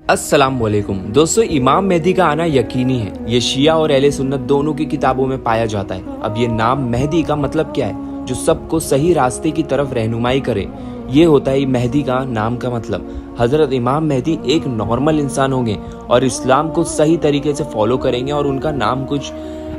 अस्सलाम वालेकुम दोस्तों, इमाम मेहदी का आना यकीनी है। ये शिया और अहले सुन्नत दोनों की किताबों में पाया जाता है। अब ये नाम मेहदी का मतलब क्या है? जो सबको सही रास्ते की तरफ रहनुमाई करे, ये होता है मेहदी का नाम का मतलब। हजरत इमाम मेहदी एक नॉर्मल इंसान होंगे और इस्लाम को सही तरीके से फॉलो करेंगे और उनका नाम कुछ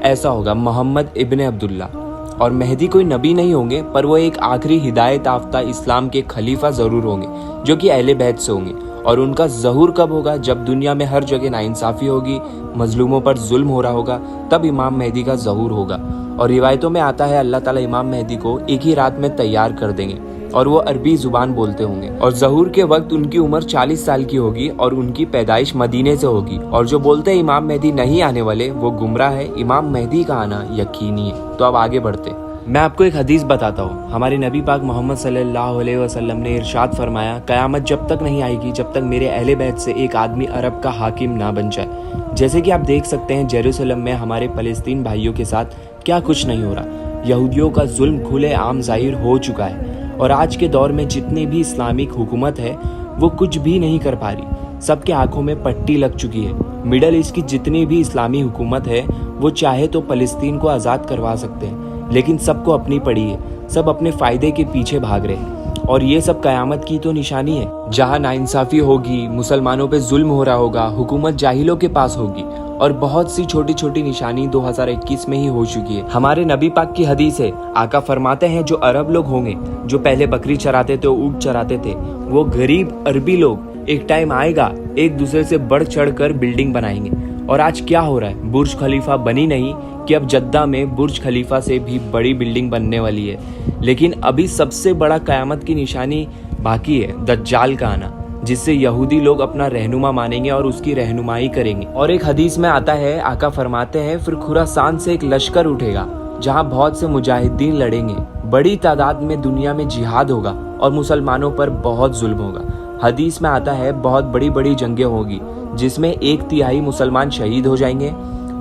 ऐसा होगा, मोहम्मद इब्ने अब्दुल्ला। और मेहदी कोई नबी नहीं होंगे, पर वो एक आखिरी हिदायत याफ्ता इस्लाम के खलीफा जरूर होंगे, जो कि अहले बैत से होंगे। और उनका ज़हूर कब होगा? जब दुनिया में हर जगह नाइंसाफ़ी होगी, मजलूमों पर जुल्म हो रहा होगा, तब इमाम मेहदी का ज़हूर होगा। और रिवायतों में आता है अल्लाह ताला इमाम मेहदी को एक ही रात में तैयार कर देंगे और वो अरबी जुबान बोलते होंगे। और ज़हूर के वक्त उनकी उम्र 40 साल की होगी और उनकी पैदाइश मदीने से होगी। और जो बोलते हैं इमाम मेहदी नहीं आने वाले, वो गुमराह है। इमाम मेहदी का आना यकीनी है। तो अब आगे बढ़ते। मैं आपको एक हदीस बताता हूँ। हमारे नबी पाक मोहम्मद सल्लल्लाहु अलैहि वसल्लम ने इरशाद फरमाया, क़यामत जब तक नहीं आएगी जब तक मेरे अहले बैत से एक आदमी अरब का हाकिम ना बन जाए। जैसे कि आप देख सकते हैं जेरूसलम में हमारे फ़लस्तीन भाइयों के साथ क्या कुछ नहीं हो रहा। यहूदियों का जुल्म खुले आम ज़ाहिर हो चुका है और आज के दौर में जितनी भी इस्लामिक हुकूमत है वो कुछ भी नहीं कर पा रही। सबके आंखों में पट्टी लग चुकी है। मिडल ईस्ट की जितनी भी इस्लामी हुकूमत है वो चाहे तो फ़लस्तीन को आज़ाद करवा सकते हैं, लेकिन सबको अपनी पड़ी है। सब अपने फायदे के पीछे भाग रहे हैं और ये सब कयामत की तो निशानी है। जहाँ नाइंसाफी होगी, मुसलमानों पे जुल्म हो रहा होगा, हुकूमत जाहिलों के पास होगी। और बहुत सी छोटी छोटी निशानी 2021 में ही हो चुकी है। हमारे नबी पाक की हदीस है, आका फरमाते हैं जो अरब लोग होंगे, जो पहले बकरी चराते थे, ऊँट चराते थे, वो गरीब अरबी लोग एक टाइम आएगा एक दूसरे से बढ़ चढ़ कर बिल्डिंग बनाएंगे। और आज क्या हो रहा है? बुर्ज खलीफा बनी नहीं कि अब जद्दा में बुर्ज खलीफा से भी बड़ी बिल्डिंग बनने वाली है। लेकिन अभी सबसे बड़ा कयामत की निशानी बाकी है, दज्जाल का आना, जिससे यहूदी लोग अपना रहनुमा मानेंगे और उसकी रहनुमाई करेंगे। और एक हदीस में आता है, आका फरमाते हैं, फिर खुरासान से एक लश्कर उठेगा जहां बहुत से मुजाहिदीन लड़ेंगे। बड़ी तादाद में दुनिया में जिहाद होगा और मुसलमानों पर बहुत जुल्म होगा। हदीस में आता है बहुत बड़ी बड़ी जंगें होगी जिसमें 1/3 मुसलमान शहीद हो जाएंगे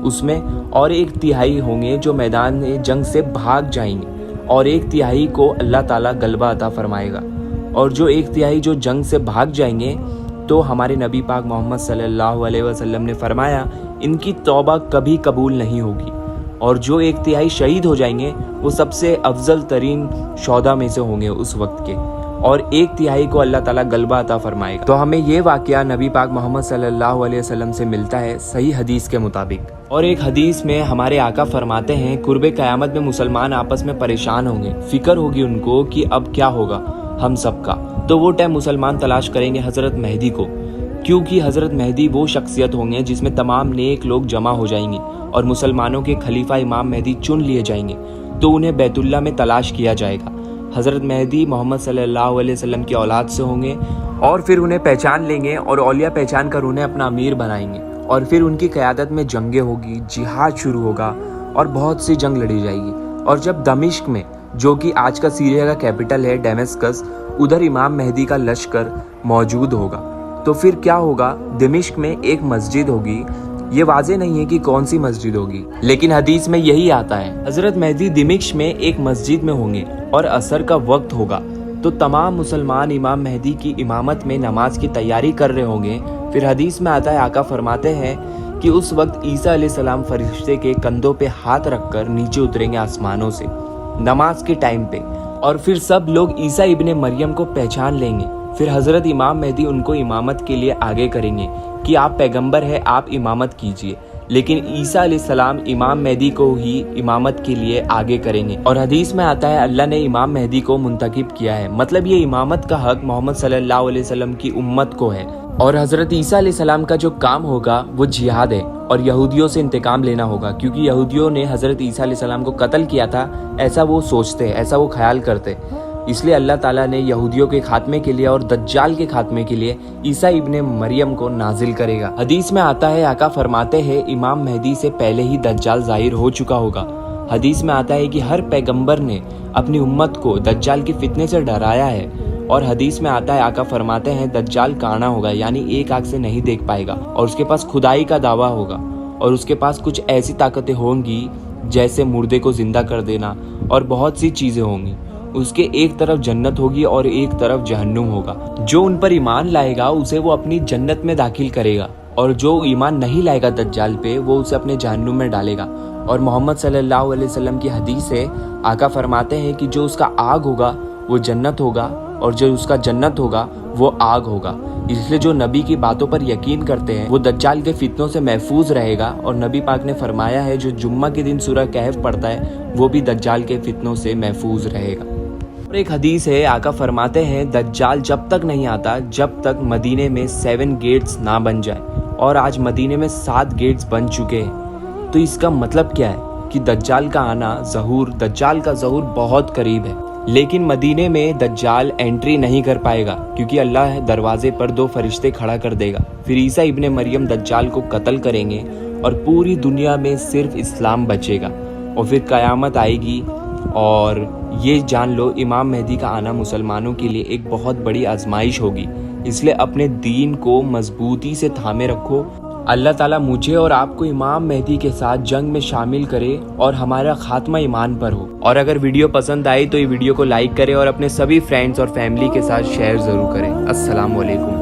उसमें, और 1/3 होंगे जो मैदान जंग से भाग जाएंगे और 1/3 को अल्लाह ताला गलबा अता फरमाएगा। और जो 1/3 जो जंग से भाग जाएंगे, तो हमारे नबी पाक मोहम्मद सल्लल्लाहु अलैहि वसल्लम ने फरमाया इनकी तौबा कभी कबूल नहीं होगी। और जो 1/3 शहीद हो जाएंगे वो सबसे अफजल तरीन शौदा में से होंगे उस वक्त के, और 1/3 को अल्लाह ताला गलबा अता फरमाएगा। तो हमें ये वाकया नबी पाक मोहम्मद सल्लल्लाहु अलैहि वसल्लम से मिलता है सही हदीस के मुताबिक। और एक हदीस में हमारे आका फरमाते हैं कुर्बे क़यामत में मुसलमान आपस में परेशान होंगे, फिक्र होगी उनको कि अब क्या होगा हम सबका। तो वो टाइम मुसलमान तलाश करेंगे हज़रत मेहदी को, क्योंकि हज़रत मेहदी वो शख्सियत होंगे जिसमें तमाम नेक लोग जमा हो जाएंगे और मुसलमानों के खलीफा इमाम मेहदी चुन लिए जाएंगे। तो उन्हें बैतुल्ला में तलाश किया जाएगा। हज़रत मेहदी मोहम्मद सल्लल्लाहु अलैहि वसल्लम की औलाद से होंगे और फिर उन्हें पहचान लेंगे और औलिया पहचान कर उन्हें अपना अमीर बनाएंगे। और फिर उनकी क़यादत में जंगें होगी, जिहाद शुरू होगा और बहुत सी जंग लड़ी जाएगी। और जब दमिश्क में, जो कि आज का सीरिया का कैपिटल है डेमेस्कस, उधर इमाम मेहदी का लश्कर मौजूद होगा, तो फिर क्या होगा? दमिश्क में एक मस्जिद होगी। ये वाज़ेह नहीं है कि कौन सी मस्जिद होगी, लेकिन हदीस में यही आता है। हज़रत मेहदी दमिश्क में एक मस्जिद में होंगे और असर का वक्त होगा, तो तमाम मुसलमान इमाम मेहदी की इमामत में नमाज की तैयारी कर रहे होंगे। फिर हदीस में आता है, आका फरमाते हैं कि उस वक्त ईसा अलैहिस्सलाम फरिश्ते के कंधों पे हाथ रखकर नीचे उतरेंगे आसमानों से नमाज के टाइम पे, और फिर सब लोग ईसा इब्ने मरियम को पहचान लेंगे। फिर हज़रत इमाम मेहदी उनको इमामत के लिए आगे करेंगे कि आप पैगंबर है, आप इमामत कीजिए। लेकिन ईसा अलैहिस्सलाम इमाम मेहदी को ही इमामत के लिए आगे करेंगे। और हदीस में आता है अल्लाह ने इमाम मेहदी को मुंतखब किया है, मतलब ये इमामत का हक मोहम्मद सल्लल्लाहु अलैहि वसल्लम की उम्मत को है। और हज़रत ईसा अलैहिस्सलाम का जो काम होगा वो जिहाद है और यहूदियों से इंतकाम लेना होगा, क्योंकि यहूदियों ने हज़रत ईसा अलैहिस्सलाम को कत्ल किया था, ऐसा वो सोचते, ऐसा वो ख्याल करते। इसलिए अल्लाह ताला ने यहूदियों के खात्मे के लिए और दज्जाल के खात्मे के लिए ईसा इब्ने मरियम को नाजिल करेगा। हदीस में आता है, आका फरमाते हैं इमाम मेहदी से पहले ही दज्जाल जाहिर हो चुका होगा। हदीस में आता है कि हर पैगंबर ने अपनी उम्मत को दज्जाल के फितने से डराया है। और हदीस में आता है, आका फरमाते हैं दज्जाल काना होगा, यानी एक आंख से नहीं देख पाएगा, और उसके पास खुदाई का दावा होगा और उसके पास कुछ ऐसी ताकतें होंगी जैसे मुर्दे को जिंदा कर देना और बहुत सी चीजें होंगी। उसके एक तरफ जन्नत होगी और एक तरफ जहन्नुम होगा। जो उन पर ईमान लाएगा उसे वो अपनी जन्नत में दाखिल करेगा, और जो ईमान नहीं लाएगा दज्जाल पे वो उसे अपने जहन्नुम में डालेगा। और मोहम्मद सल्लल्लाहु अलैहि वसल्लम की हदीस है, आका फरमाते हैं कि जो उसका आग होगा वो जन्नत होगा, और जो उसका जन्नत होगा वो आग होगा। इसलिए जो नबी की बातों पर यकीन करते हैं वो दज्जाल के फितनों से महफूज रहेगा। और नबी पाक ने फरमाया है, जो जुम्मा के दिन सूरह कहफ पढ़ता है वो भी दज्जाल के फितनों से महफूज रहेगा। और एक हदीस है, आका फरमाते हैं, दज्जाल जब तक नहीं आता जब तक मदीने में 7 गेट्स ना बन जाए, और आज मदीने में 7 गेट्स बन चुके हैं। तो इसका मतलब क्या है कि दज्जाल का आना, दज्जाल का ज़हूर बहुत करीब है। लेकिन मदीने में दज्जाल एंट्री नहीं कर पाएगा, क्योंकि अल्लाह दरवाजे पर 2 फरिश्ते खड़ा कर देगा। फिर ईसा इब्ने मरियम दज्जाल को कत्ल करेंगे और पूरी दुनिया में सिर्फ इस्लाम बचेगा, और फिर क़यामत आएगी। और ये जान लो, इमाम मेहदी का आना मुसलमानों के लिए एक बहुत बड़ी आजमाइश होगी। इसलिए अपने दीन को मजबूती से थामे रखो। अल्लाह ताला मुझे और आपको इमाम मेहदी के साथ जंग में शामिल करे और हमारा खात्मा ईमान पर हो। और अगर वीडियो पसंद आई तो ये वीडियो को लाइक करें और अपने सभी फ्रेंड्स और फैमिली के साथ शेयर ज़रूर करें। अस्सलाम वालेकुम।